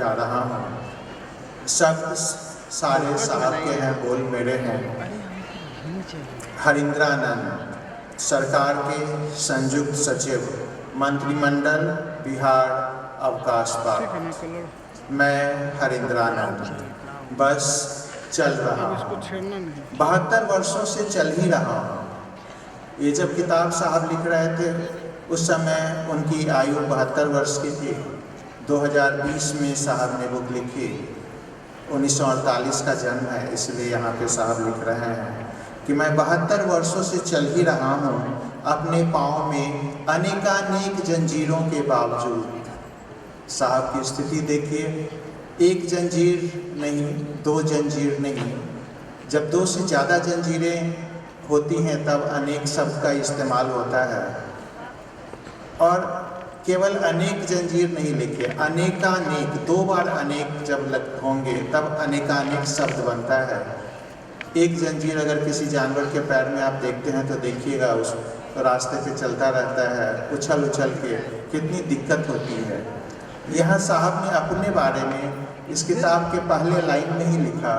जा रहा हूँ। शब्द सारे साहब के हैं, बोल मेरे हैं। हरिंद्रानंद, सरकार के संयुक्त सचिव, मंत्रिमंडल, बिहार अवकाश प्राप्त। मैं हरिंद्रानंद बस चल रहा हूँ। 72 वर्षों से चल ही रहा हूँ। ये जब किताब साहब लिख रहे थे उस समय उनकी आयु 72 वर्ष की थी। 2020 में साहब ने बुक लिखी। 1948 का जन्म है, इसलिए यहाँ पे साहब लिख रहे हैं कि मैं 72 वर्षों से चल ही रहा हूँ अपने पाँव में अनेकानेक जंजीरों के बावजूद। साहब की स्थिति देखिए, एक जंजीर नहीं, 2 जंजीर नहीं, जब 2 से ज़्यादा जंजीरें होती हैं तब अनेक शब्द का इस्तेमाल होता है। और केवल अनेक जंजीर नहीं लिखे, अनेकानेक, 2 बार अनेक जब होंगे तब अनेकानेक शब्द बनता है। एक जंजीर अगर किसी जानवर के पैर में आप देखते हैं तो देखिएगा उस रास्ते पे चलता रहता है उछल उछल के, कितनी दिक्कत होती है। यहाँ साहब ने अपने बारे में इस किताब के पहले लाइन में ही लिखा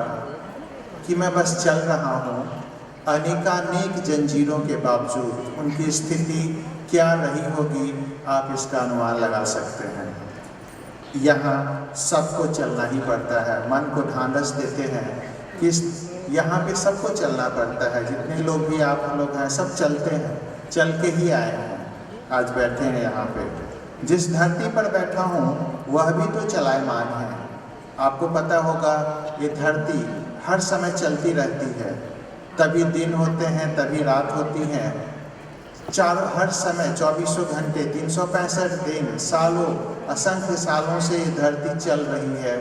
कि मैं बस चल रहा हूँ अनेकानेक जंजीरों के बावजूद। उनकी स्थिति क्या रही होगी आप इसका अनुमान लगा सकते हैं। यहाँ सबको चलना ही पड़ता है, मन को ढांढस देते हैं कि यहाँ पे सबको चलना पड़ता है। जितने लोग भी आप लोग हैं सब चलते हैं, चल के ही आए हैं, आज बैठे हैं यहाँ पे। जिस धरती पर बैठा हूँ वह भी तो चलायमान है। आपको पता होगा ये धरती हर समय चलती रहती है, तभी दिन होते हैं तभी रात होती हैं, हर समय 24 घंटे 365 दिन, सालों, असंख्य सालों से ये धरती चल रही है।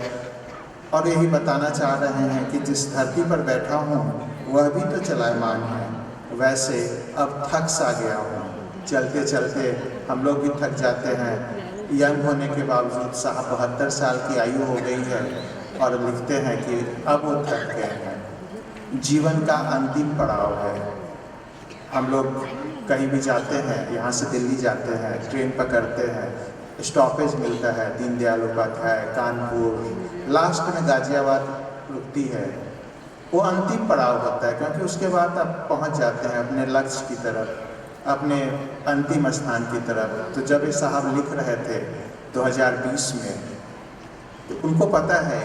और यही बताना चाह रहे हैं कि जिस धरती पर बैठा हूँ वह भी तो चलायमान है। वैसे अब थक सा गया हूँ, चलते चलते हम लोग भी थक जाते हैं। यंग होने के बावजूद साहब 72 साल की आयु हो गई है और लिखते हैं कि अब वो थक गए हैं। जीवन का अंतिम पड़ाव है। हम लोग कहीं भी जाते हैं, यहाँ से दिल्ली जाते हैं, ट्रेन पकड़ते हैं, स्टॉपेज मिलता है दीनदयाल उपाध्याय, कानपुर, लास्ट में गाजियाबाद रुकती है। वो अंतिम पड़ाव होता है क्योंकि उसके बाद आप पहुँच जाते हैं अपने लक्ष्य की तरफ, अपने अंतिम स्थान की तरफ। तो जब ये साहब लिख रहे थे 2020 में, तो उनको पता है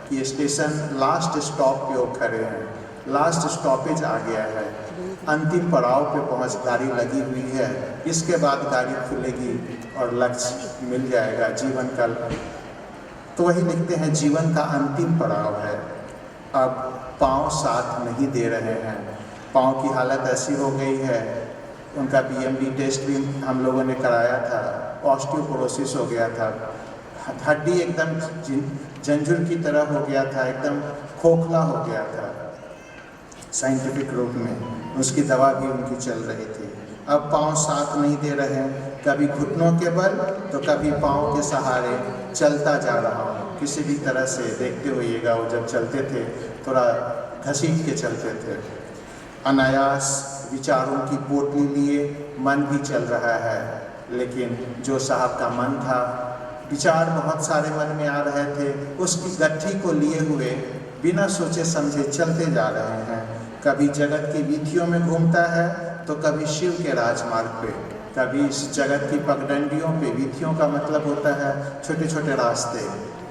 कि स्टेशन लास्ट स्टॉप पे वो खड़े हैं, लास्ट स्टॉपेज आ गया है, अंतिम पड़ाव पे पहुंच गाड़ी लगी हुई है, इसके बाद गाड़ी खुलेगी और लक्ष्य मिल जाएगा जीवन का। तो वही लिखते हैं, जीवन का अंतिम पड़ाव है। अब पाँव साथ नहीं दे रहे हैं, पाँव की हालत ऐसी हो गई है। उनका बीएमडी टेस्ट भी हम लोगों ने कराया था, ऑस्टियोपोरोसिस हो गया था, हड्डी एकदम जंजुर की तरह हो गया था, एकदम खोखला हो गया था साइंटिफिक रूप में। उसकी दवा भी उनकी चल रही थी। अब पाँव साथ नहीं दे रहे हैं, कभी घुटनों के बल तो कभी पाँव के सहारे चलता जा रहा हूँ। किसी भी तरह से देखते होइएगा, वो जब चलते थे थोड़ा घसीट के चलते थे। अनायास विचारों की पोटली लिए मन भी चल रहा है, लेकिन जो साहब का मन था, विचार बहुत सारे मन में आ रहे थे, उसकी गट्ठी को लिए हुए बिना सोचे समझे चलते जा रहे हैं। कभी जगत की वीथियों में घूमता है तो कभी शिव के राजमार्ग पे, कभी इस जगत की पगडंडियों पे, वीथियों का मतलब होता है छोटे छोटे रास्ते,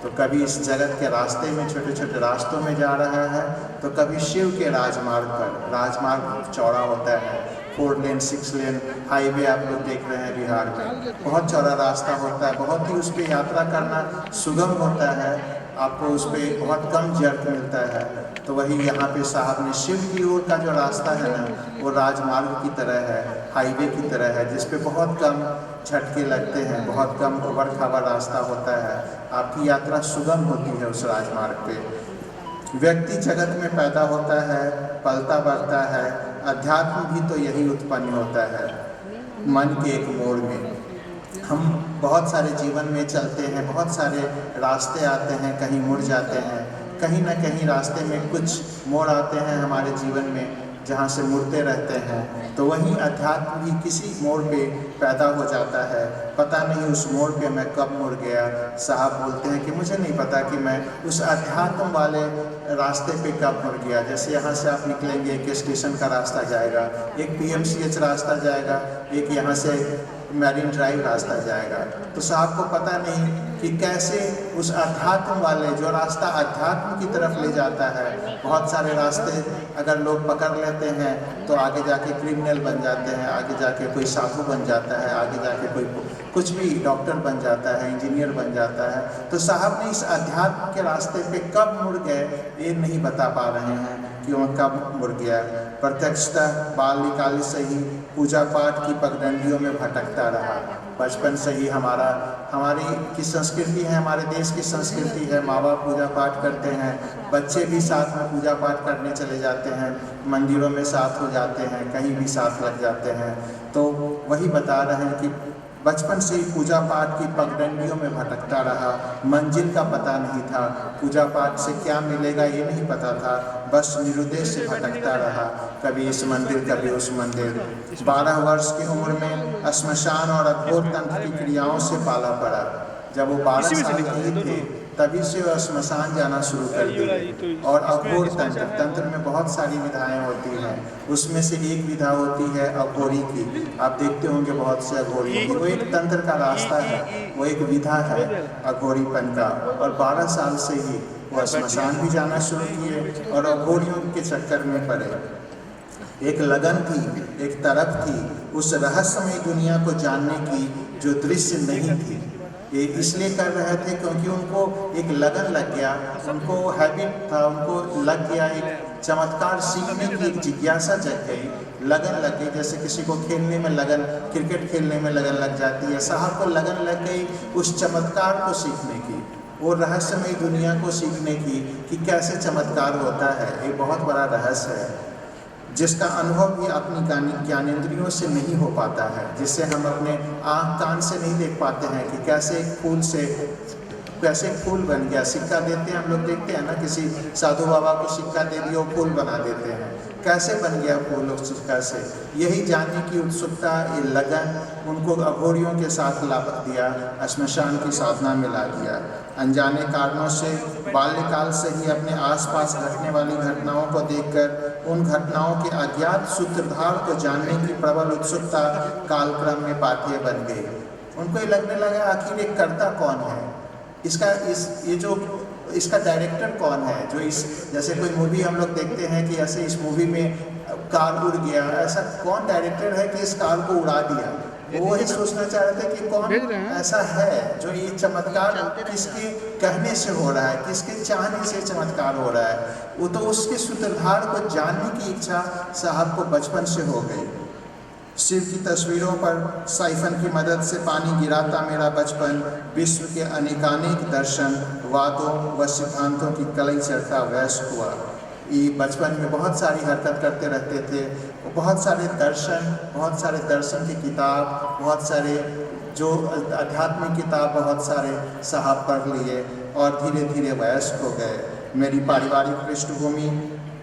तो कभी इस जगत के रास्ते में छोटे छोटे रास्तों में जा रहा है, तो कभी शिव के राजमार्ग पर। राजमार्ग चौड़ा होता है, 4 लेन 6 लेन हाईवे आप लोग देख रहे हैं बिहार में, बहुत चौड़ा रास्ता होता है, बहुत ही उस पर यात्रा करना सुगम होता है, आपको उस पर बहुत कम जर्क मिलता है। तो वही यहाँ पे साहब ने शिव की ओर का जो रास्ता है ना, वो राजमार्ग की तरह है, हाईवे की तरह है, जिस पे बहुत कम झटके लगते हैं, बहुत कम उबड़ खाबड़ रास्ता होता है, आपकी यात्रा सुगम होती है उस राजमार्ग पे। व्यक्ति जगत में पैदा होता है, पलता बढ़ता है, अध्यात्म भी तो यही उत्पन्न होता है मन के एक मोड़ में। हम बहुत सारे जीवन में चलते हैं, बहुत सारे रास्ते आते हैं, कहीं मुड़ जाते हैं, कहीं ना कहीं रास्ते में कुछ मोड़ आते हैं हमारे जीवन में, जहाँ से मुड़ते रहते हैं, तो वहीं अध्यात्म भी किसी मोड़ पे पैदा हो जाता है। पता नहीं उस मोड़ पे मैं कब मुड़ गया। साहब बोलते हैं कि मुझे नहीं पता कि मैं उस अध्यात्म वाले रास्ते पे कब मुड़ गया। जैसे यहाँ से आप निकलेंगे, एक स्टेशन का रास्ता जाएगा, एक PMCH रास्ता जाएगा, एक यहाँ से मैरिन ड्राइव रास्ता जाएगा। तो साहब को पता नहीं कि कैसे उस अध्यात्म वाले, जो रास्ता अध्यात्म की तरफ ले जाता है, बहुत सारे रास्ते अगर लोग पकड़ लेते हैं तो आगे जाके क्रिमिनल बन जाते हैं, आगे जाके कोई साधु बन जाता है, आगे जाके कोई कुछ भी डॉक्टर बन जाता है, इंजीनियर बन जाता है। तो साहब ने इस अध्यात्म के रास्ते पे कब मुड़ गए ये नहीं बता पा रहे हैं कि वह कब मुड़ गया। प्रत्यक्षतः बाल्यकाल से ही पूजा पाठ की पगडंडियों में भटकता रहा। बचपन से ही हमारी की संस्कृति है, हमारे देश की संस्कृति है, माँ बाप पूजा पाठ करते हैं, बच्चे भी साथ में पूजा पाठ करने चले जाते हैं, मंदिरों में साथ हो जाते हैं, कहीं भी साथ लग जाते हैं। तो वही बता रहे हैं कि बचपन से ही पूजा पाठ की पगडंडियों में भटकता रहा। मंजिल का पता नहीं था, पूजा पाठ से क्या मिलेगा ये नहीं पता था, बस निरुद्देश्य से भटकता रहा, कभी इस मंदिर कभी उस मंदिर। 12 वर्ष की उम्र में श्मशान और अघोर तंत्र की क्रियाओं से पाला पड़ा। जब वो 12 साल के थे तभी से वह श्मशान जाना शुरू कर दिए। और अघोर तंत्र में बहुत सारी विधाएं होती हैं, उसमें से एक विधा होती है अघोरी की। आप देखते होंगे बहुत से अघोरी, वो एक तंत्र का रास्ता है, वो एक विधा है अघोरीपन का। और 12 साल से ही वह श्मशान भी जाना शुरू किए और अघोरियों के चक्कर में पड़े। एक लगन थी, एक तरफ थी उस रहस्यमय दुनिया को जानने की जो दृश्य नहीं थी। ये इसलिए कर रहे थे क्योंकि उनको एक लगन लग गया, उनको हैबिट था, उनको लग गया, एक चमत्कार सीखने की एक जिज्ञासा जग गई, लगन लग गई। जैसे किसी को खेलने में लगन, क्रिकेट खेलने में लगन लग जाती है, साहब को लगन लग गई उस चमत्कार को सीखने की, वो रहस्यमय दुनिया को सीखने की कि कैसे चमत्कार होता है। ये बहुत बड़ा रहस्य है जिसका अनुभव भी अपनी ज्ञानेंद्रियों से नहीं हो पाता है, जिससे हम अपने आँख कान से नहीं देख पाते हैं कि कैसे एक फूल बन गया। सिक्का देते हैं हम लोग, देखते हैं ना, किसी साधु बाबा को सिक्का दे दिया, वो फूल बना देते हैं, कैसे बन गया फूल उस सिक्का से। यही जानने की उत्सुकता, ये लगन उनको अघोरियों के साथ लाभ दिया, श्मशान की साधना में ला दिया। अनजाने कारणों से बाल्यकाल से ही अपने आसपास घटने वाली घटनाओं को देखकर उन घटनाओं के अज्ञात सूत्रधार को जानने की प्रबल उत्सुकता कालक्रम में पाथेय बन गई। उनको ये लगने लगा आखिर ये करता कौन है, इसका डायरेक्टर कौन है, जो इस जैसे कोई मूवी हम लोग देखते हैं कि ऐसे इस मूवी में कार उड़ गया, ऐसा कौन डायरेक्टर है कि इस कार को उड़ा दिया। वो ही सोचना चाह रहे थे कि कौन ऐसा है जो ये चमत्कार किसके कहने से हो रहा है, किसके चाहने से चमत्कार हो रहा है। वो तो उसके सूत्रधार को जानने की इच्छा साहब को बचपन से हो गई। शिव की तस्वीरों पर साइफन की मदद से पानी गिराता मेरा बचपन, विश्व के अनेकानेक दर्शन, वादों व सिद्धांतों की कलई चढ़ता वयस्क हुआ। ये बचपन में बहुत सारी हरकत करते रहते थे, बहुत सारे दर्शन की किताब, बहुत सारे जो आध्यात्मिक किताब बहुत सारे साहब पढ़ लिए और धीरे धीरे वयस्क हो गए। मेरी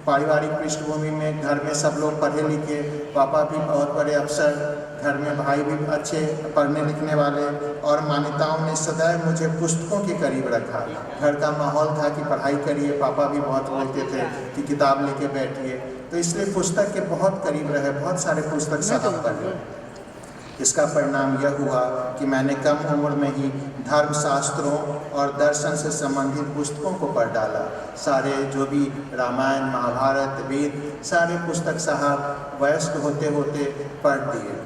पारिवारिक पृष्ठभूमि में घर में सब लोग पढ़े लिखे, पापा भी बहुत बड़े अफसर, घर में भाई भी अच्छे पढ़ने लिखने वाले, और मान्यताओं ने सदैव मुझे पुस्तकों के करीब रखा। घर का माहौल था कि पढ़ाई करिए, पापा भी बहुत बोलते थे कि किताब लेके बैठिए, तो इसलिए पुस्तक के बहुत करीब रहे, बहुत सारे पुस्तक साहब पढ़े। इसका परिणाम यह हुआ कि मैंने कम उम्र में ही धर्मशास्त्रों और दर्शन से संबंधित पुस्तकों को पढ़ डाला। सारे जो भी रामायण, महाभारत, वेद, सारे पुस्तक साहब वयस्क होते होते पढ़ दिए।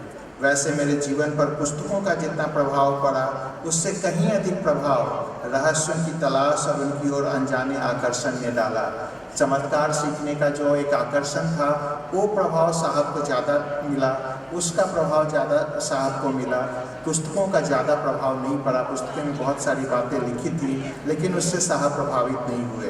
वैसे मेरे जीवन पर पुस्तकों का जितना प्रभाव पड़ा, उससे कहीं अधिक प्रभाव रहस्यों की तलाश और उनकी ओर अनजाने आकर्षण ने डाला। चमत्कार सीखने का जो एक आकर्षण था, वो प्रभाव साहब को ज़्यादा मिला, उसका प्रभाव ज़्यादा साहब को मिला। पुस्तकों का ज़्यादा प्रभाव नहीं पड़ा, पुस्तकें में बहुत सारी बातें लिखी थी, लेकिन उससे साहब प्रभावित नहीं हुए।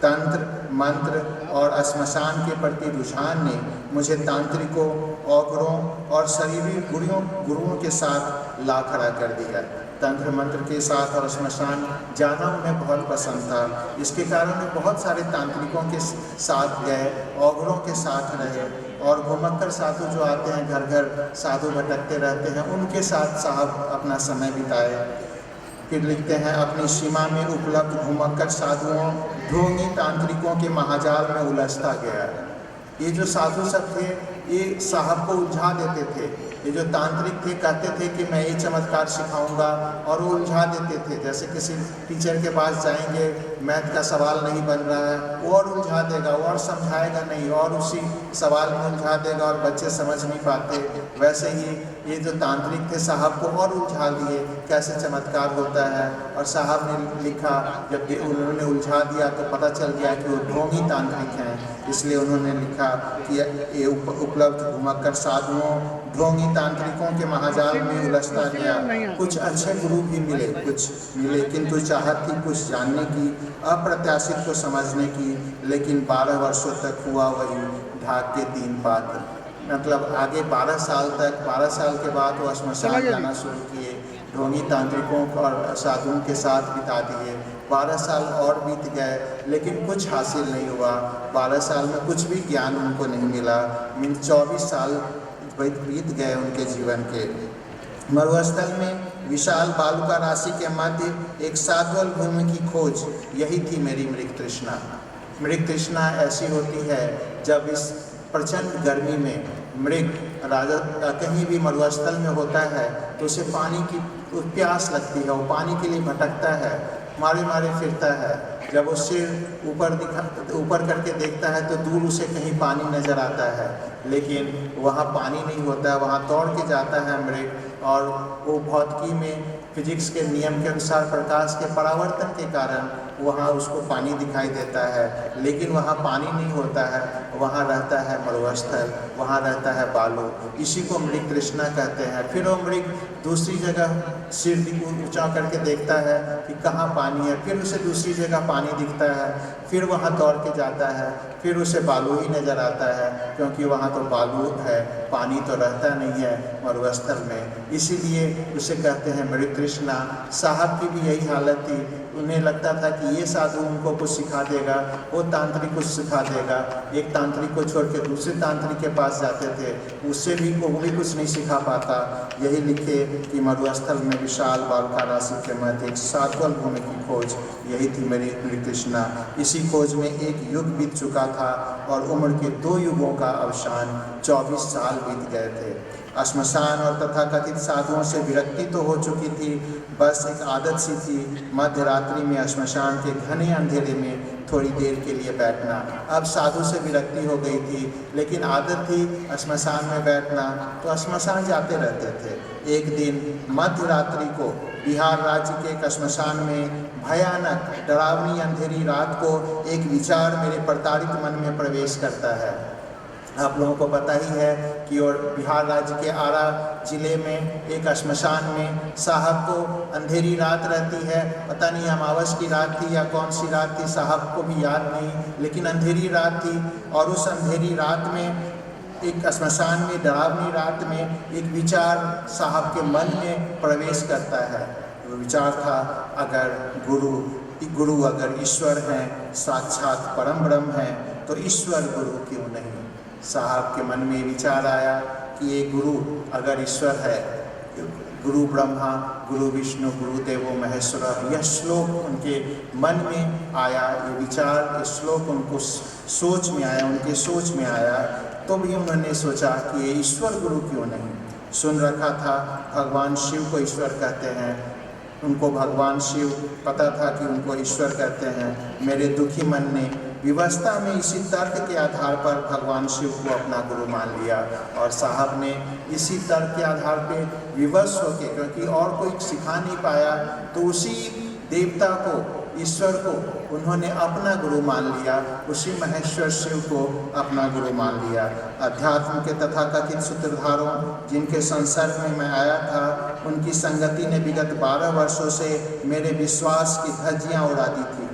तंत्र, मंत्र और श्मशान के प्रति रुझान ने मुझे तांत्रिकों, औघरों और शरीरी गुरुओं के साथ ला खड़ा कर दिया। तंत्र मंत्र के साथ और श्मशान जाना उन्हें बहुत पसंद था। इसके कारण वे बहुत सारे तांत्रिकों के साथ गए, औघरों के साथ रहे, और घुमक्कड़ साधु जो आते हैं, घर घर साधु भटकते रहते हैं, उनके साथ साहब अपना समय बिताए। फिर लिखते हैं, अपनी सीमा में उपलब्ध घुमक्कड़ साधुओं ढोंगी तांत्रिकों के महाजाल में उलझता गया। ये जो साधु सब थे ये साहब को उलझा देते थे। ये जो तांत्रिक थे कहते थे कि मैं ये चमत्कार सिखाऊंगा और वो उलझा देते थे। जैसे किसी टीचर के पास जाएंगे, मैथ का सवाल नहीं बन रहा है, वो और उलझा देगा, वो और समझाएगा नहीं, और उसी सवाल में उलझा देगा और बच्चे समझ नहीं पाते। वैसे ही ये जो तांत्रिक थे साहब को और उलझा दिए, कैसे चमत्कार होता है। और साहब ने लिखा, जब उन्होंने उलझा दिया तो पता चल गया कि वो ढोंगी तांत्रिक हैं, इसलिए उन्होंने लिखा कि ये उपलब्ध घुमक्कड़ साधुओं ढोंगी तांत्रिकों के महाजाल में उलझता गया। कुछ अच्छे गुरु भी मिले, किंतु चाहत थी कुछ जानने की, अप्रत्याशित को समझने की, लेकिन 12 वर्षों तक हुआ वही ढाक के 3 पात्र। मतलब आगे 12 साल तक, 12 साल के बाद वो श्मशान जाना शुरू किए, ढोंगी तांत्रिकों और साधुओं के साथ बिता दिए। 12 साल और बीत गए, लेकिन कुछ हासिल नहीं हुआ। 12 साल में कुछ भी ज्ञान उनको नहीं मिला। 24 साल बीत गए उनके जीवन के। मरुस्थल में विशाल बालुका राशि के मध्य एक साधुअल भूमि की खोज, यही थी मेरी मृग तृष्णा। मृग तृष्णा ऐसी होती है जब इस प्रचंड गर्मी में मृग राजा कहीं भी मरुस्थल में होता है तो उसे पानी की प्यास लगती है, वो पानी के लिए भटकता है, मारे मारे फिरता है। जब वो सिर ऊपर करके देखता है तो दूर उसे कहीं पानी नज़र आता है, लेकिन वहाँ पानी नहीं होता। वहाँ दौड़ के जाता है मृग, और वो भौतिकी में फिजिक्स के नियम के अनुसार प्रकाश के परावर्तन के कारण वहाँ उसको पानी दिखाई देता है, लेकिन वहाँ पानी नहीं होता है। वहाँ रहता है मरुस्थल, वहाँ रहता है बालू, इसी को मृग तृष्णा कहते हैं। फिर वो मृग दूसरी जगह सिर ऊंचा करके देखता है कि कहाँ पानी है, फिर उसे दूसरी जगह पानी दिखता है, फिर वहाँ दौड़ के जाता है, फिर उसे बालू ही नज़र आता है, क्योंकि वहाँ तो बालू है, पानी तो रहता नहीं है मरुस्थल में, इसीलिए उसे कहते हैं मृग तृष्णा। साहब की भी यही हालत थी। उन्हें लगता था कि ये साधु उनको कुछ सिखा देगा, वो तांत्रिक कुछ सिखा देगा। एक तांत्रिक को छोड़ के दूसरे तांत्रिक के पास जाते थे, उससे भी वो भी कुछ नहीं सिखा पाता। यही लिखे कि मरुस्थल में विशाल बालुका राशि के मध्य एक साधुअल भूमि की खोज, यही थी मेरी मृग तृष्णा। इसी खोज में एक युग बीत चुका था और उम्र के 2 युगों का अवसान 24 साल बीत गए थे। श्मशान और तथाकथित साधुओं से विरक्ति तो हो चुकी थी, बस एक आदत सी थी मध्य रात्रि में श्मशान के घने अंधेरे में थोड़ी देर के लिए बैठना। अब साधु से विरक्ति हो गई थी, लेकिन आदत थी श्मशान में बैठना, तो श्मशान जाते रहते थे। एक दिन मध्य रात्रि को बिहार राज्य के एक श्मशान में भयानक डरावनी अंधेरी रात को एक विचार मेरे प्रताड़ित मन में प्रवेश करता है। आप लोगों को पता ही है कि और बिहार राज्य के आरा जिले में एक श्मशान में साहब को अंधेरी रात रहती है। पता नहीं अमावस की रात थी या कौन सी रात थी, साहब को भी याद नहीं, लेकिन अंधेरी रात थी। और उस अंधेरी रात में, एक श्मशान में डरावनी रात में, एक विचार साहब के मन में प्रवेश करता है। वो विचार था, अगर गुरु अगर ईश्वर हैं, साक्षात परम ब्रह्म हैं, तो ईश्वर गुरु क्यों नहीं। साहब के मन में विचार आया कि ये गुरु अगर ईश्वर है, गुरु ब्रह्मा, गुरु विष्णु, गुरु देवो महेश्वर, यह श्लोक उनके मन में आया, ये विचार, ये श्लोक उनको सोच में आया, उनके सोच में आया। तो भी उन्होंने सोचा कि ये ईश्वर गुरु क्यों नहीं। सुन रखा था भगवान शिव को ईश्वर कहते हैं, उनको भगवान शिव पता था कि उनको ईश्वर कहते हैं। मेरे दुखी मन ने विवस्था में इसी तर्क के आधार पर भगवान शिव को अपना गुरु मान लिया, और साहब ने इसी तर्क के आधार पे विवश होके, क्योंकि और कोई सिखा नहीं पाया, तो उसी देवता को, ईश्वर को उन्होंने अपना गुरु मान लिया, उसी महेश्वर शिव को अपना गुरु मान लिया। अध्यात्म के तथाकथित सूत्रधारों जिनके संसर्ग में मैं आया था, उनकी संगति ने विगत 12 वर्षों से मेरे विश्वास की धज्जियाँ उड़ा दी थी।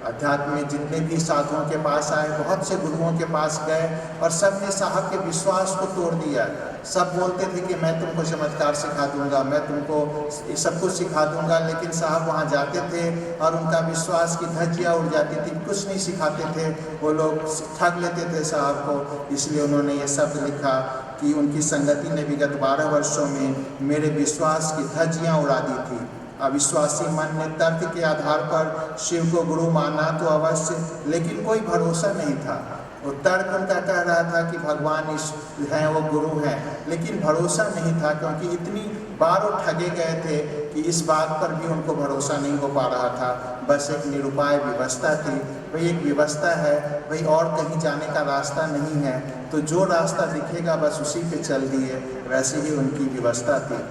अध्यात्म में जितने भी साधुओं के पास आए, बहुत से गुरुओं के पास गए और सब ने साहब के विश्वास को तोड़ दिया। सब बोलते थे कि मैं तुमको चमत्कार सिखा दूंगा, मैं तुमको सब कुछ सिखा दूंगा, लेकिन साहब वहाँ जाते थे और उनका विश्वास की धज्जियाँ उड़ जाती थी, कुछ नहीं सिखाते थे। वो लोग ठग लेते थे साहब को। इसलिए उन्होंने ये शब्द लिखा कि उनकी संगति ने विगत 12 वर्षों में मेरे विश्वास की धज्जियाँ उड़ा दी थी। अविश्वासी मन ने तर्क के आधार पर शिव को गुरु माना तो अवश्य, लेकिन कोई भरोसा नहीं था। वो तर्क उनका कह रहा था कि भगवान हैं, वो गुरु हैं, लेकिन भरोसा नहीं था, क्योंकि इतनी बार वो ठगे गए थे कि इस बात पर भी उनको भरोसा नहीं हो पा रहा था। बस एक निरुपाय व्यवस्था थी, वही एक व्यवस्था है, वही और कहीं जाने का रास्ता नहीं है, तो जो रास्ता दिखेगा बस उसी पे चल दिए, वैसे ही उनकी व्यवस्था थी।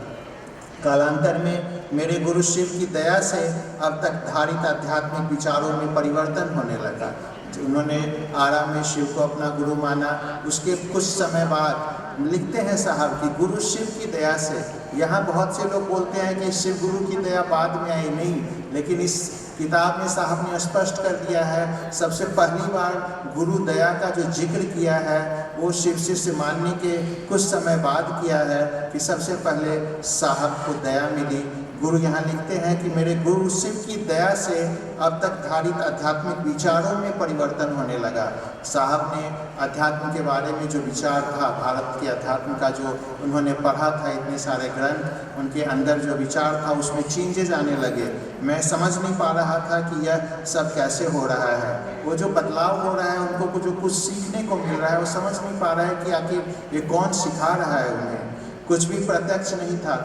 कालांतर में मेरे गुरु शिव की दया से अब तक धारित आध्यात्मिक विचारों में परिवर्तन होने लगा। उन्होंने आरा में शिव को अपना गुरु माना। उसके कुछ समय बाद लिखते हैं साहब कि गुरु शिव की दया से, यहाँ बहुत से लोग बोलते हैं कि शिव गुरु की दया बाद में आई, नहीं, लेकिन इस किताब में साहब ने स्पष्ट कर दिया है, सबसे पहली बार गुरु दया का जो जिक्र किया है वो शिव शिष्य मानने के कुछ समय बाद किया है कि सबसे पहले साहब को दया मिली। गुरु यहाँ लिखते हैं कि मेरे गुरु शिव की दया से अब तक धारित आध्यात्मिक विचारों में परिवर्तन होने लगा। साहब ने अध्यात्म के बारे में जो विचार था, भारत के अध्यात्म का जो उन्होंने पढ़ा था, इतने सारे ग्रंथ, उनके अंदर जो विचार था उसमें चेंजेस आने लगे। मैं समझ नहीं पा रहा था कि यह सब कैसे हो रहा है। वो जो बदलाव हो रहा है, उनको जो कुछ सीखने को मिल रहा है, वो समझ नहीं पा रहा है कि आखिर ये कौन सिखा रहा है उन्हें। कुछ भी प्रत्यक्ष नहीं था,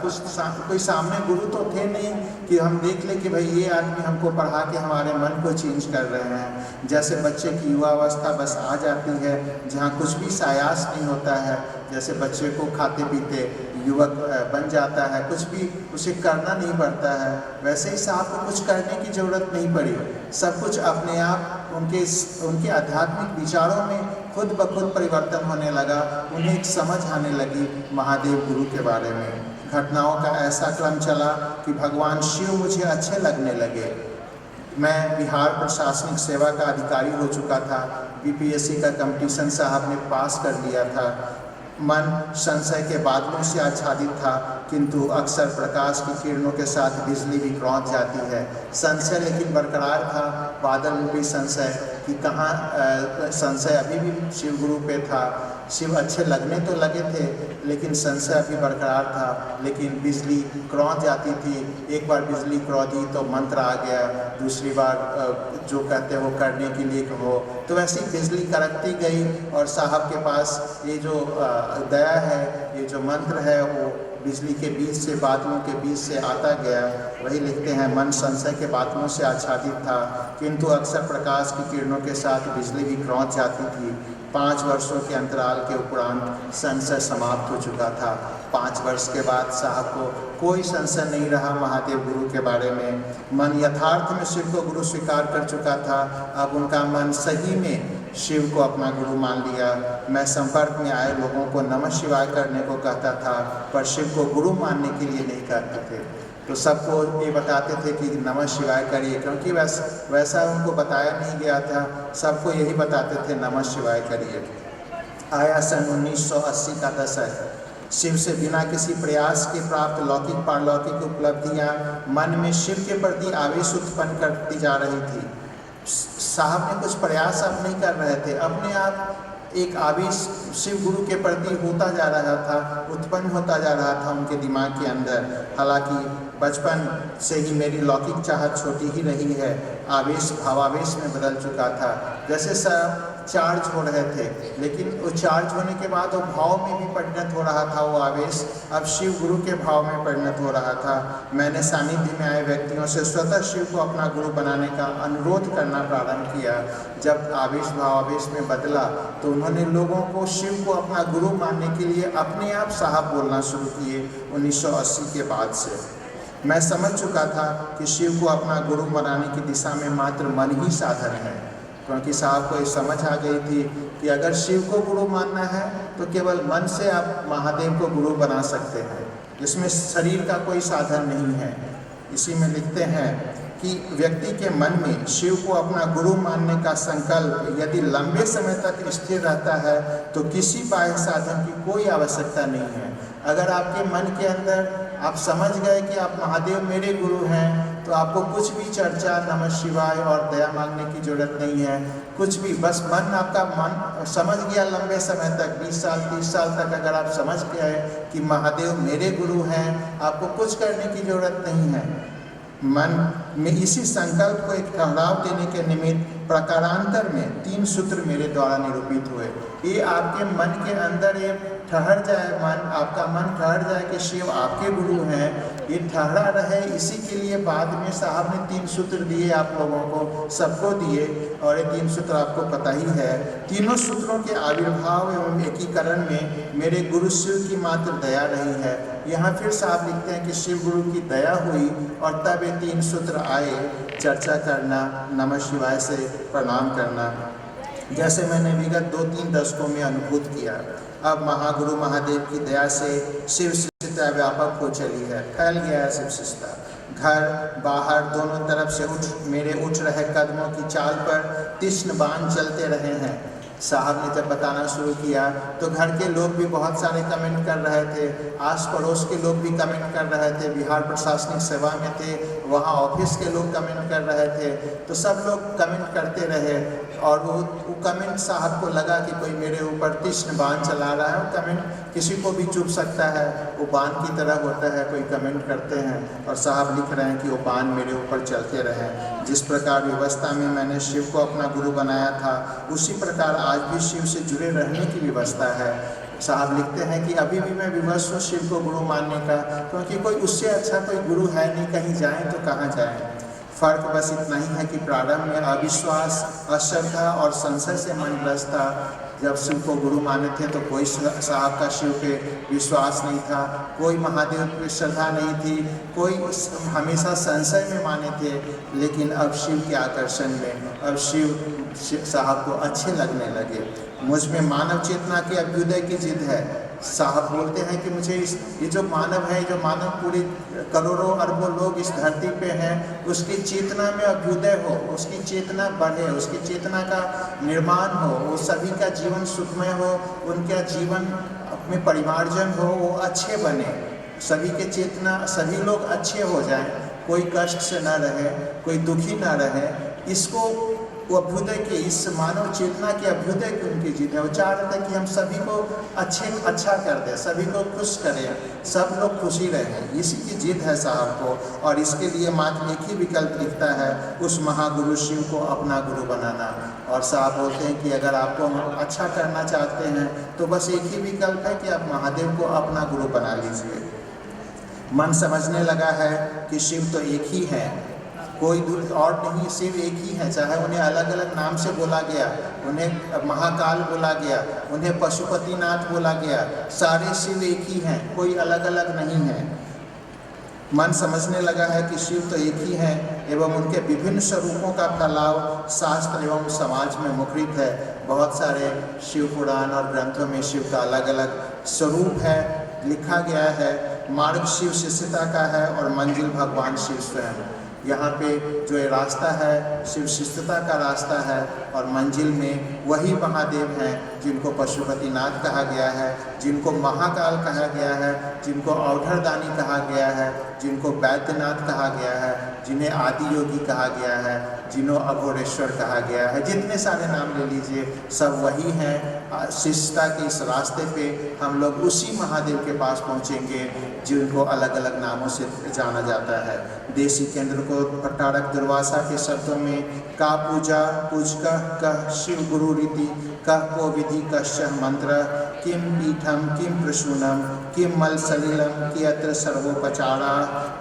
कोई सामने गुरु तो थे नहीं कि हम देख ले कि भाई ये आदमी हमको पढ़ा के हमारे मन को चेंज कर रहे हैं। जैसे बच्चे की युवावस्था बस आ जाती है, जहाँ कुछ भी सायास नहीं होता है, जैसे बच्चे को खाते पीते युवक बन जाता है, कुछ भी उसे करना नहीं पड़ता है, वैसे ही साहब को कुछ करने की ज़रूरत नहीं पड़ी। सब कुछ अपने आप उनके आध्यात्मिक विचारों में खुद ब खुद परिवर्तन होने लगा। उन्हें एक समझ आने लगी महादेव गुरु के बारे में। घटनाओं का ऐसा क्रम चला कि भगवान शिव मुझे अच्छे लगने लगे। मैं बिहार प्रशासनिक सेवा का अधिकारी हो चुका था। बीपीएससी का कंपटीशन साहब ने पास कर लिया था। मन संशय के बादलों से आच्छादित था, किंतु अक्सर प्रकाश की किरणों के साथ बिजली भी क्रौंच जाती है। संशय लेकिन बरकरार था, बादल में भी संशय कि कहाँ संशय अभी भी शिव गुरु पे था। शिव अच्छे लगने तो लगे थे, लेकिन संशय अभी बरकरार था। लेकिन बिजली क्रौंच जाती थी। एक बार बिजली क्रौंची तो मंत्र आ गया, दूसरी बार जो कहते हो करने के लिए कहो, तो वैसे ही बिजली कड़कती गई। और साहब के पास ये जो दया है, ये जो मंत्र है, वो बिजली के बीच से, बादलों के बीच से आता गया। वही लिखते हैं, मन संशय के बादलों से आच्छादित था, किंतु अक्सर प्रकाश की किरणों के साथ बिजली भी क्रौंच जाती थी। 5 वर्षों के अंतराल के उपरांत संशय समाप्त हो चुका था। 5 वर्ष के बाद साहब को कोई संशय नहीं रहा महादेव गुरु के बारे में। मन यथार्थ में शिव को गुरु स्वीकार कर चुका था। अब उनका मन सही में शिव को अपना गुरु मान लिया। मैं संपर्क में आए लोगों को नमः शिवाय करने को कहता था, पर शिव को गुरु मानने के लिए नहीं कहते थे। तो सबको ये बताते थे कि नमः शिवाय करिए, क्योंकि वैसा उनको बताया नहीं गया था। सबको यही बताते थे नमः शिवाय करिए। आया सन 1980 का दशक। शिव से बिना किसी प्रयास के प्राप्त लौकिक पारलौकिक उपलब्धियाँ मन में शिव के प्रति आवेश उत्पन्न करती जा रही थी। साहब ने कुछ प्रयास अब नहीं कर रहे थे, अपने आप एक आवेश शिव गुरु के प्रति होता जा रहा था, उत्पन्न होता जा रहा था उनके दिमाग के अंदर। हालांकि बचपन से ही मेरी लौकिक चाहत छोटी ही रही है, आवेश भावावेश में बदल चुका था। जैसे सब चार्ज हो रहे थे, लेकिन वो चार्ज होने के बाद वो भाव में भी परिणत हो रहा था। वो आवेश अब शिव गुरु के भाव में परिणत हो रहा था। मैंने सानिध्य में आए व्यक्तियों से स्वतः शिव को अपना गुरु बनाने का अनुरोध करना प्रारंभ किया। जब आवेश भावावेश में बदला तो उन्होंने लोगों को शिव को अपना गुरु मानने के लिए अपने आप साहब बोलना शुरू किए। 1980 के बाद से मैं समझ चुका था कि शिव को अपना गुरु बनाने की दिशा में मात्र मन ही साधन है, क्योंकि साहब को ये समझ आ गई थी कि अगर शिव को गुरु मानना है तो केवल मन से आप महादेव को गुरु बना सकते हैं, इसमें शरीर का कोई साधन नहीं है। इसी में लिखते हैं कि व्यक्ति के मन में शिव को अपना गुरु मानने का संकल्प यदि लंबे समय तक स्थिर रहता है तो किसी बाह्य साधन की कोई आवश्यकता नहीं है। अगर आपके मन के अंदर आप समझ गए कि आप महादेव मेरे गुरु हैं, तो आपको कुछ भी चर्चा, नमः शिवाय और दया मांगने की जरूरत नहीं है। कुछ भी, बस आपका मन समझ गया लंबे समय तक, 20 साल 30 साल तक अगर आप समझ गए कि महादेव मेरे गुरु हैं, आपको कुछ करने की जरूरत नहीं है। मन में इसी संकल्प को एक ठहराव देने के निमित्त प्रकारांतर में 3 सूत्र मेरे द्वारा निरूपित हुए। ये आपके मन के अंदर ये ठहर जाए, आपका मन ठहर जाए कि शिव आपके गुरु हैं, ये ठहरा रहे, इसी के लिए बाद में साहब ने 3 सूत्र दिए, आप लोगों को सबको दिए, और ये 3 सूत्र आपको पता ही है। तीनों सूत्रों के आविर्भाव एवं एकीकरण में मेरे गुरु शिव की मात्र दया रही है। यहाँ फिर साहब लिखते हैं कि शिव गुरु की दया हुई और तब ये 3 सूत्र आए, चर्चा करना, नमः शिवाय से प्रणाम करना, जैसे मैंने विगत 2-3 दशकों में अनुभूत किया। अब महागुरु महादेव की दया से शिव शिष्यता व्यापक हो चली है, फैल गया है शिव शिष्यता। घर बाहर दोनों तरफ से मेरे उठ रहे कदमों की चाल पर तीक्ष्ण बाण चलते रहे हैं। साहब ने जब बताना शुरू किया तो घर के लोग भी बहुत सारे कमेंट कर रहे थे, आस पड़ोस के लोग भी कमेंट कर रहे थे, बिहार प्रशासनिक सेवा में थे, वहाँ ऑफिस के लोग कमेंट कर रहे थे, तो सब लोग कमेंट करते रहे। और वो कमेंट साहब को लगा कि कोई मेरे ऊपर तीक्ष्ण बाण चला रहा है। वो कमेंट किसी को भी चुभ सकता है, वो बाण की तरह होता है, कोई कमेंट करते हैं और साहब लिख रहे हैं कि वो बाण मेरे ऊपर चलते रहे। जिस प्रकार व्यवस्था में मैंने शिव को अपना गुरु बनाया था, उसी प्रकार आज भी शिव से जुड़े रहने की व्यवस्था है। साहब लिखते हैं कि अभी भी मैं विवश हूँ शिव को गुरु मानने का, क्योंकि कोई उससे अच्छा कोई गुरु है नहीं, कहीं जाएं तो कहाँ जाएं। फ़र्क बस इतना ही है कि प्रारंभ में अविश्वास, अश्रद्धा और संशय से मन ग्रस्त था। जब शिव को गुरु माने थे तो कोई साहब का शिव पे विश्वास नहीं था, कोई महादेव पे श्रद्धा नहीं थी, कोई हमेशा संशय में माने थे। लेकिन अब शिव के आकर्षण में अब शिव साहब को अच्छे लगने लगे। मुझ में मानव चेतना के अभ्युदय की जिद है। साहब बोलते हैं कि मुझे ये जो मानव है, जो मानव पूरे करोड़ों अरबों लोग इस धरती पे हैं, उसकी चेतना में अभ्युदय हो, उसकी चेतना बढ़े, उसकी चेतना का निर्माण हो, वो सभी का जीवन सुखमय हो, उनका जीवन में परिमार्जन हो, वो अच्छे बने, सभी के चेतना, सभी लोग अच्छे हो जाएं, कोई कष्ट से न रहे, कोई दुखी न रहे। इसको वो अभ्युदय के, इस मानव चेतना के अभ्युदय की उनकी जिद है। वो चाह रहे थे कि हम सभी को अच्छा कर दें, सभी को खुश करें, सब लोग खुशी रहें, इसी की जिद है साहब को। और इसके लिए मात्र एक ही विकल्प दिखता है, उस महागुरु शिव को अपना गुरु बनाना। और साहब बोलते हैं कि अगर आपको अच्छा करना चाहते हैं तो बस एक ही विकल्प है कि आप महादेव को अपना गुरु बना लीजिए। मन समझने लगा है कि शिव तो एक ही है, कोई और नहीं, शिव एक ही है। चाहे उन्हें अलग अलग नाम से बोला गया, उन्हें महाकाल बोला गया, उन्हें पशुपतिनाथ बोला गया, सारे शिव एक ही हैं, कोई अलग अलग नहीं है। मन समझने लगा है कि शिव तो एक ही है एवं उनके विभिन्न स्वरूपों का फैलाव शास्त्र एवं समाज में मुखरित है। बहुत सारे शिव पुराण और ग्रंथों में शिव का अलग अलग स्वरूप है, लिखा गया है। मार्ग शिव शिष्यता का है और मंजिल भगवान शिव स्वयं। यहाँ पे जो ये रास्ता है शिव शिष्यता का रास्ता है, और मंजिल में वही महादेव हैं जिनको पशुपतिनाथ कहा गया है, जिनको महाकाल कहा गया है, जिनको औढ़रदानी कहा गया है, जिनको वैद्यनाथ कहा गया है, जिन्हें आदि योगी कहा गया है, जिन्हों अघोरेश्वर कहा गया है। जितने सारे नाम ले लीजिए, सब वही हैं। शिष्यता के इस रास्ते पे हम लोग उसी महादेव के पास पहुँचेंगे जिनको अलग अलग नामों से जाना जाता है। देसी केंद्र को प्रताड़क दुर्वासा के शब्दों में का पूजा कह शिव गुरु रीति कह को विधि कश्चन मंत्र किम पीठम किम प्रसूनम किम मल सलिलम कियत्र सर्वोपचारा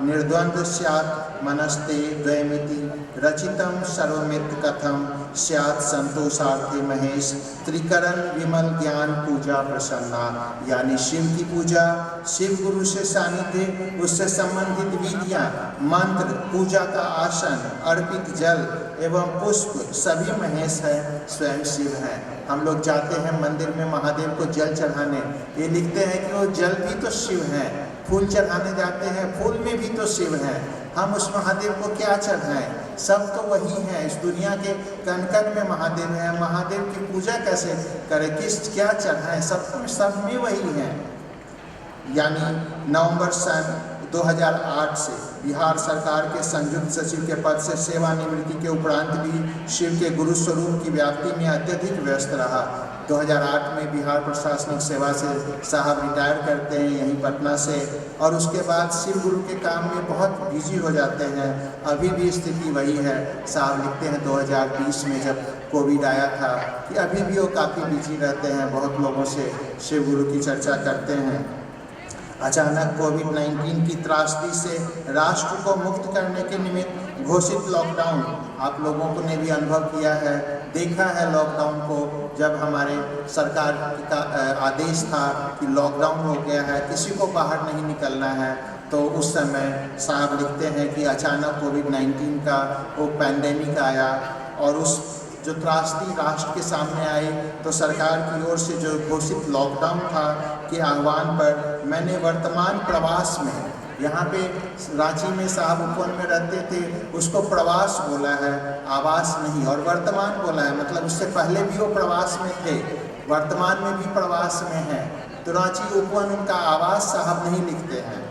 निर्द्वंद्व स्यात् मनस्ते द्वयमिति रचितम सर्वमित कथम स्यात् संतोषार्थी महेश त्रिकरण विमल ज्ञान पूजा प्रसन्ना। यानी शिव की पूजा, शिव गुरु से सानिध्य, उससे संबंधित विधियाँ, मंत्र, पूजा का आसन, अर्पित जल एवं पुष्प सभी महेश है, स्वयं शिव हैं। हम लोग जाते हैं मंदिर में महादेव को जल चढ़ाने, ये लिखते हैं कि वो जल भी तो शिव हैं। फूल चढ़ाने जाते हैं, फूल में भी तो शिव हैं। हम उस महादेव को क्या चढ़ाएं? सब तो वही हैं, इस दुनिया के कण कण में महादेव हैं। महादेव की पूजा कैसे करें, क्या चढ़ाएं? सब में वही हैं। यानी नवंबर सन 2008 से बिहार सरकार के संयुक्त सचिव के पद से सेवानिवृत्ति के उपरांत भी शिव के गुरु स्वरूप की व्याप्ति में अत्यधिक व्यस्त रहा। 2008 में बिहार प्रशासनिक सेवा से साहब रिटायर करते हैं यहीं पटना से, और उसके बाद शिव गुरु के काम में बहुत बिजी हो जाते हैं। अभी भी स्थिति वही है। साहब लिखते हैं 2020 में जब कोविड आया था कि अभी भी वो काफ़ी बिजी रहते हैं, बहुत लोगों से शिव गुरु की चर्चा करते हैं। अचानक कोविड-19 की त्रासदी से राष्ट्र को मुक्त करने के निमित्त घोषित लॉकडाउन, आप लोगों को ने भी अनुभव किया है, देखा है लॉकडाउन को। जब हमारे सरकार का आदेश था कि लॉकडाउन हो गया है, किसी को बाहर नहीं निकलना है, तो उस समय साहब लिखते हैं कि अचानक कोविड-19 का वो पैंडेमिक आया और उस जो त्रासदी राष्ट्र के सामने आई, तो सरकार की ओर से जो घोषित लॉकडाउन था के आह्वान पर मैंने वर्तमान प्रवास में, यहाँ पे रांची में साहब उपवन में रहते थे, उसको प्रवास बोला है, आवास नहीं, और वर्तमान बोला है, मतलब उससे पहले भी वो प्रवास में थे, वर्तमान में भी प्रवास में है। तो रांची उपवन उनका आवास साहब नहीं लिखते हैं।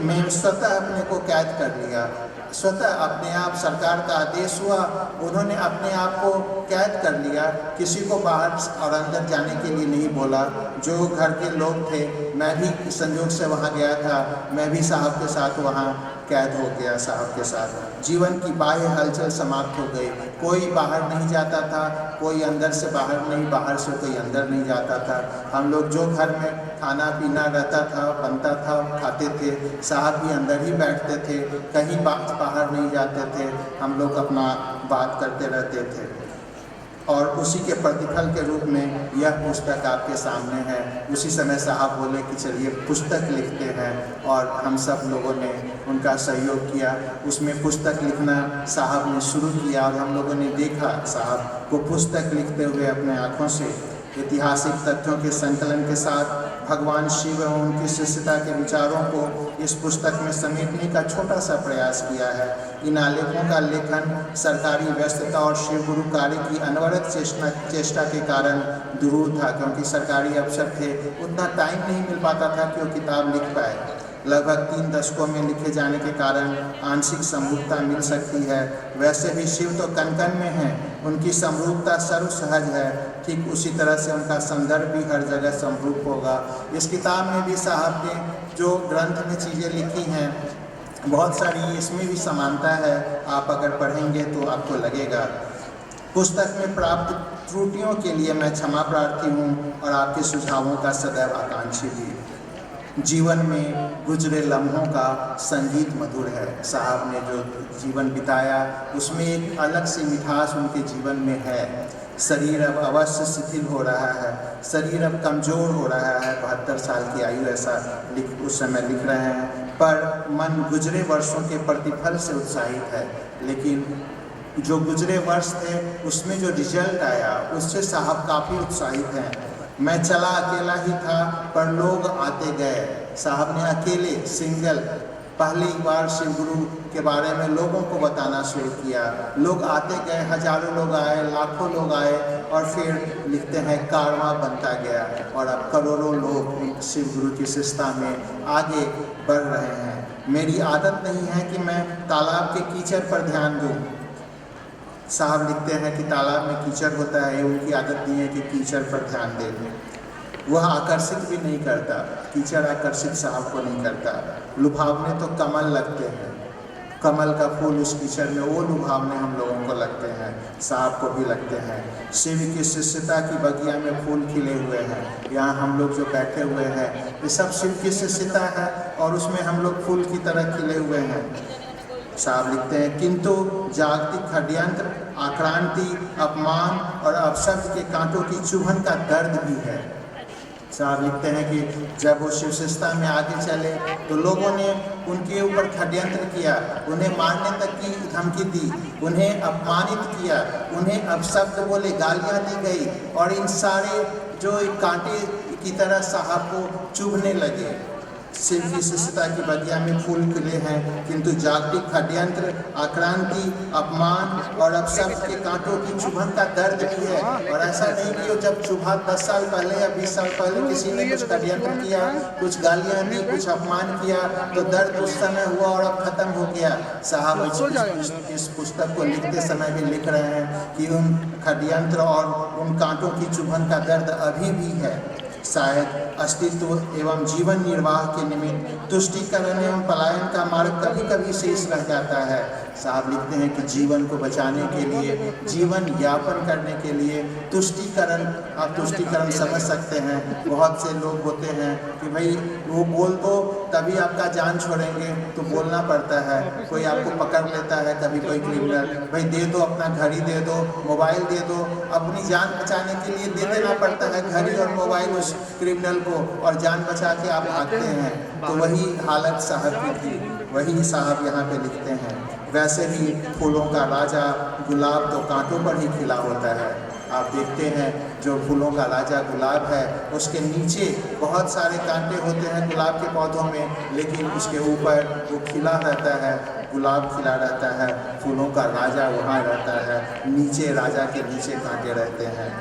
मैं स्वतः अपने को कैद कर लिया, स्वतः अपने आप, सरकार का आदेश हुआ, उन्होंने अपने आप को कैद कर लिया, किसी को बाहर और अंदर जाने के लिए नहीं बोला। जो घर के लोग थे, मैं भी संयोग से वहाँ गया था, मैं भी साहब के साथ वहाँ कैद हो गया। साहब के साथ जीवन की बाह्य हलचल समाप्त हो गई, कोई बाहर नहीं जाता था, कोई अंदर से बाहर नहीं, बाहर से कोई अंदर नहीं जाता था। हम लोग जो घर में खाना पीना रहता था, बनता था, खाते थे, साहब भी अंदर ही बैठते थे, कहीं बाहर नहीं जाते थे, हम लोग अपना बात करते रहते थे। और उसी के प्रतिफल के रूप में यह पुस्तक आपके सामने है। उसी समय साहब बोले कि चलिए पुस्तक लिखते हैं, और हम सब लोगों ने उनका सहयोग किया। उसमें पुस्तक लिखना साहब ने शुरू किया, और हम लोगों ने देखा साहब को पुस्तक लिखते हुए अपने आँखों से। ऐतिहासिक तथ्यों के संकलन के साथ भगवान शिव एवं उनकी शिष्यता के विचारों को इस पुस्तक में समेटने का छोटा सा प्रयास किया है। इन आलेखों का लेखन सरकारी व्यस्तता और शिव गुरु कार्य की अनवरत चेष्टा के कारण दूर था, क्योंकि सरकारी अफसर थे, उतना टाइम नहीं मिल पाता था कि वो किताब लिख पाए। लगभग 3 दशकों में लिखे जाने के कारण आंशिक समरूपता मिल सकती है। वैसे भी शिव तो कण कण में हैं, उनकी समरूपता सर्वसहज है, ठीक उसी तरह से उनका संदर्भ भी हर जगह समरूप होगा। इस किताब में भी साहब ने जो ग्रंथ में चीज़ें लिखी हैं, बहुत सारी इसमें भी समानता है, आप अगर पढ़ेंगे तो आपको लगेगा। पुस्तक में प्राप्त त्रुटियों के लिए मैं क्षमा प्रार्थी हूँ, और आपके सुझावों का सदैव आकांक्षी भी। जीवन में गुजरे लम्हों का संगीत मधुर है। साहब ने जो जीवन बिताया उसमें एक अलग सी मिठास उनके जीवन में है। शरीर अब अवश्य शिथिल हो रहा है, शरीर अब कमज़ोर हो रहा है, 72 साल की आयु ऐसा उस समय लिख रहे हैं, पर मन गुजरे वर्षों के प्रतिफल से उत्साहित है। लेकिन जो गुजरे वर्ष थे उसमें जो रिजल्ट आया उससे साहब काफ़ी उत्साहित हैं। मैं चला अकेला ही था, पर लोग आते गए। साहब ने अकेले सिंगल पहली बार शिव गुरु के बारे में लोगों को बताना शुरू किया। लोग आते गए, हजारों लोग आए, लाखों लोग आए, और फिर लिखते हैं कारवां बनता गया, और अब करोड़ों लोग शिव गुरु की शिष्यता में आगे बढ़ रहे हैं। मेरी आदत नहीं है कि मैं तालाब के कीचड़ पर ध्यान दूँ। साहब लिखते हैं कि तालाब में कीचड़ होता है, उनकी आदत नहीं है कि कीचड़ पर ध्यान दें। वह आकर्षित भी नहीं करता, कीचड़ आकर्षित साहब को नहीं करता। लुभावने तो कमल लगते हैं, कमल का फूल उस कीचड़ में, वो लुभावने हम लोगों को लगते हैं, साहब को भी लगते हैं। शिव की शिष्यता की बगिया में फूल खिले हुए हैं। यहाँ हम लोग जो बैठे हुए हैं ये सब शिव की शिष्यता है, और उसमें हम लोग फूल की तरह खिले हुए हैं। साहब लिखते हैं किंतु जागतिक षड्यंत्र, आक्रांति, अपमान और अपशब्द के कांटों की चुभन का दर्द भी है। साहब लिखते हैं कि जब वो शिव शिष्यता में आगे चले तो लोगों ने उनके ऊपर षड्यंत्र किया, उन्हें मारने तक की धमकी दी, उन्हें अपमानित किया, उन्हें अपशब्द बोले, गालियाँ दी गई, और इन सारे जो कांटे की तरह साहब को चुभने लगे। शिव की शिष्यता की बगिया में फूल खिले हैं, किंतु जागतिक षड्यंत्र, आक्रांति, अपमान और अपशब्द के कांटों की चुभन का दर्द भी है। और ऐसा नहीं कि जब चुभा 10 साल पहले या 20 साल पहले किसी ने कुछ षड्यंत्र किया, कुछ गालियां दी, कुछ अपमान किया, तो दर्द उस समय हुआ और अब खत्म हो गया। साहब इस पुस्तक को लिखते समय भी लिख रहे हैं कि उन षड्यंत्र और उन कांटों की चुभन का दर्द अभी भी है। शायद अस्तित्व एवं जीवन निर्वाह के निमित्त तुष्टीकरण एवं पलायन का मार्ग कभी कभी शेष रह जाता है। साहब लिखते हैं कि जीवन को बचाने के लिए, जीवन यापन करने के लिए तुष्टीकरण, आप तुष्टीकरण समझ सकते हैं। बहुत से लोग होते हैं कि भाई वो बोल दो तभी आपका जान छोड़ेंगे, तो बोलना पड़ता है। कोई आपको पकड़ लेता है, कभी कोई क्रिमिनल, भाई दे दो, अपना घड़ी दे दो, मोबाइल दे दो, अपनी जान बचाने के लिए दे देना पड़ता है घड़ी और मोबाइल उस क्रिमिनल को, और जान बचा के आप भागते हैं। तो वही हालत साहब की थी, वही साहब यहाँ पे लिखते हैं। वैसे ही फूलों का राजा गुलाब तो कांटों पर ही खिला होता है। आप देखते हैं जो फूलों का राजा गुलाब है, उसके नीचे बहुत सारे कांटे होते हैं गुलाब के पौधों में, लेकिन उसके ऊपर वो खिला रहता है, गुलाब खिला रहता है। फूलों का राजा वहाँ रहता है, नीचे राजा के नीचे कांटे रहते हैं।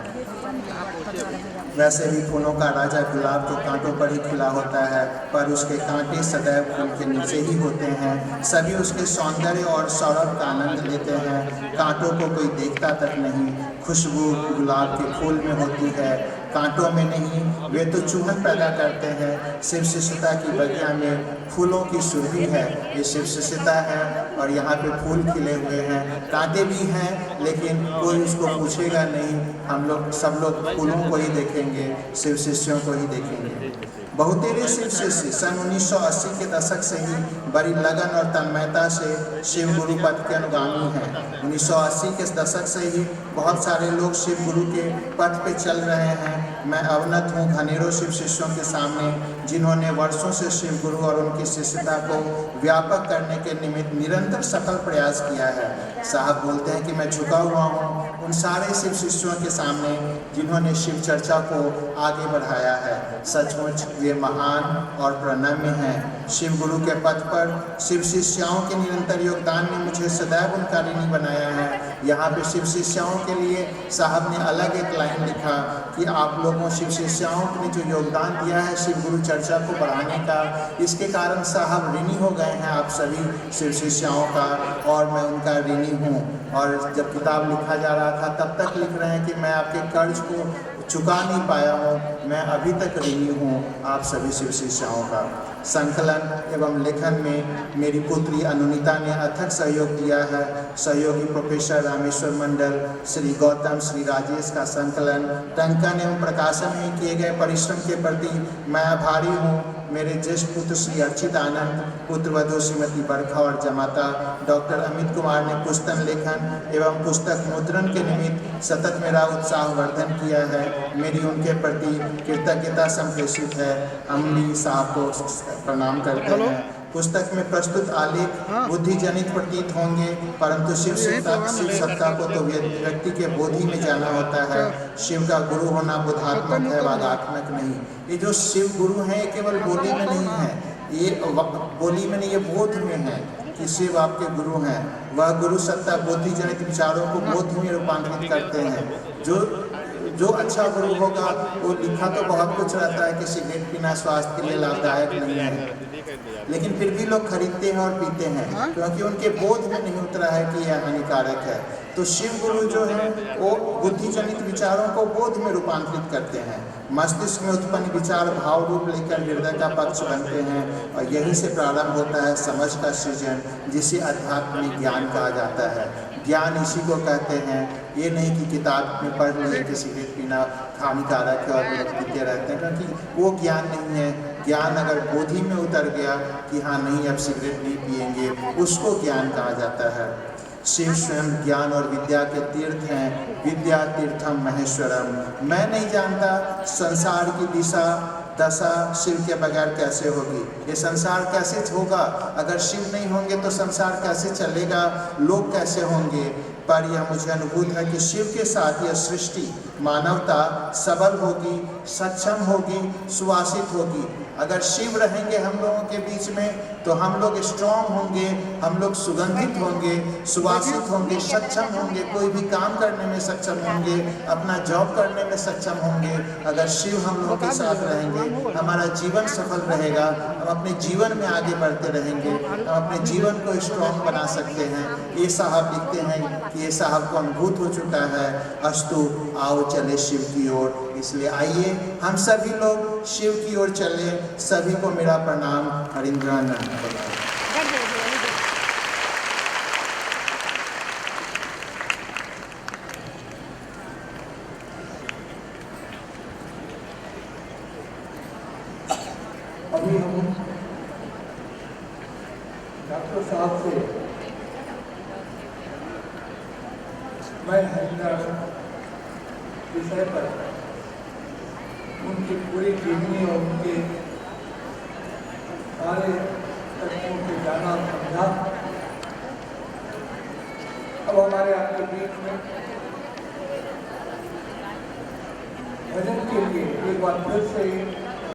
वैसे ही फूलों का राजा गुलाब तो कांटों पर ही खिला होता है, पर उसके कांटे सदैव फूल के नीचे ही होते हैं। सभी उसके सौंदर्य और सौरभ का आनंद लेते हैं। कांटों को कोई देखता तक नहीं। खुशबू गुलाब के फूल में होती है, कांटों में नहीं। वे तो चुभन पैदा करते हैं। शिव शिष्यता की बगिया में फूलों की सुरभि है, ये शिव शिष्यता है, और यहाँ पे फूल खिले हुए हैं। कांटे भी हैं, लेकिन कोई उसको पूछेगा नहीं। हम लोग सब लोग फूलों को ही देखेंगे, शिव शिष्यों को ही देखेंगे। बहुतेरे शिव शिष्य सन 1980 के दशक से ही बड़ी लगन और तन्मयता से शिव गुरु पथ के अनुगामी हैं। 1980 के दशक से ही बहुत सारे लोग शिव गुरु के पथ पे चल रहे हैं। मैं अवनत हूँ घनेरों शिव शिष्यों के सामने, जिन्होंने वर्षों से शिव गुरु और उनकी शिष्यता को व्यापक करने के निमित्त निरंतर सफल प्रयास किया है। साहब बोलते हैं कि मैं झुका हुआ हूँ उन सारे शिव शिष्यों के सामने जिन्होंने शिव चर्चा को आगे बढ़ाया है। सचमुच वे महान और प्रणम्य हैं। शिव गुरु के पथ पर शिव शिष्याओं के निरंतर योगदान ने मुझे सदैव उनका ऋणी बनाया है। यहाँ पे शिव शिष्याओं के लिए साहब ने अलग एक लाइन लिखा कि आप लोगों शिव शिष्याओं ने जो योगदान दिया है शिव गुरु चर्चा को बढ़ाने का, इसके कारण साहब ऋणी हो गए हैं आप सभी शिव शिष्याओं का, और मैं उनका ऋणी हूँ। और जब किताब लिखा जा रहा था तब तक लिख रहे हैं कि मैं आपके कर्ज को चुका नहीं पाया हूँ, मैं अभी तक ऋणी हूँ आप सभी शिव शिष्याओं का। संकलन एवं लेखन में मेरी पुत्री अनुनीता ने अथक सहयोग दिया है। सहयोगी प्रोफेसर रामेश्वर मंडल, श्री गौतम, श्री राजेश का संकलन, टंकन एवं प्रकाशन में किए गए परिश्रम के प्रति मैं आभारी हूँ। मेरे ज्येष्ठ पुत्र श्री अर्चित आनंद, पुत्रवधू श्रीमती बरखा और जमाता डॉक्टर अमित कुमार ने पुस्तक लेखन एवं पुस्तक मुद्रण के निमित्त सतत मेरा उत्साहवर्धन किया है। मेरी उनके प्रति कृतज्ञता संप्रेषित है। अमली साहब को प्रणाम करते हैं। पुस्तक में प्रस्तुत आलेख बुद्धि जनित प्रतीत होंगे, परंतु शिव सत्ता को तो व्यक्ति के बोधि में जाना होता है। शिव का गुरु होना बुद्धात्मक है, वागात्मक नहीं। ये जो शिव गुरु हैं केवल बोली में नहीं है, ये बोली में नहीं, ये बोध में है कि शिव आपके गुरु हैं। वह गुरु सत्ता बुद्धि जनित विचारों को बोध में रूपांतरित करते हैं। जो अच्छा गुरु होगा वो लिखा तो बहुत कुछ रहता है कि सिगरेट पीना स्वास्थ्य के लिए लाभदायक नहीं है, लेकिन फिर भी लोग खरीदते हैं और पीते हैं क्योंकि उनके बोध में नहीं उतरा है कि यह हानिकारक है। तो शिव गुरु जो है वो बुद्धि जनित विचारों को बोध में रूपांतरित करते हैं। मस्तिष्क में उत्पन्न विचार भाव रूप लेकर हृदय का पक्ष बनते हैं, और यही से प्रारंभ होता है समझ का सृजन, जिसे अध्यात्म में ज्ञान कहा जाता है। ज्ञान इसी को कहते हैं। ये नहीं कि किताब में पढ़ लिए कि सिगरेट पीना हानिकारक है और लोग पीते रहते हैं, क्योंकि वो ज्ञान नहीं है। ज्ञान अगर बोधि में उतर गया कि हाँ नहीं अब सिगरेट नहीं पिएंगे, उसको ज्ञान कहा जाता है। शिव स्वयं ज्ञान और विद्या के तीर्थ हैं। विद्या तीर्थम महेश्वरम। मैं नहीं जानता संसार की दिशा दशा शिव के बगैर कैसे होगी। ये संसार कैसे होगा अगर शिव नहीं होंगे, तो संसार कैसे चलेगा, लोग कैसे होंगे। पर यह मुझे अनुभूत है कि शिव के साथ यह सृष्टि मानवता सबल होगी, सक्षम होगी, सुवासित होगी। अगर शिव रहेंगे हम लोगों के बीच में तो हम लोग स्ट्रॉन्ग होंगे, हम लोग सुगंधित होंगे, सुवासित होंगे, सक्षम होंगे, कोई भी काम करने में सक्षम होंगे, अपना जॉब करने में सक्षम होंगे। अगर शिव हम लोगों के साथ रहेंगे हमारा जीवन सफल रहेगा, हम अपने जीवन में आगे बढ़ते रहेंगे, हम अपने जीवन को स्ट्रॉन्ग बना सकते हैं। ये साहब लिखते हैं कि ये साहब को अनुभूत हो चुका है। अस्तु, आओ चले शिव की ओर। इसलिए आइए हम सभी लोग शिव की ओर चलें। सभी को मेरा प्रणाम। हरिंद्रानंद। अभी हम डॉक्टर साहब से मैं हरिंद्रानंद विषय पर उनकी पूरी जीवनी और उनके सारे तत्वों के जाना समझा। अब हमारे आपके बीच में भजन के लिए एक बार फिर से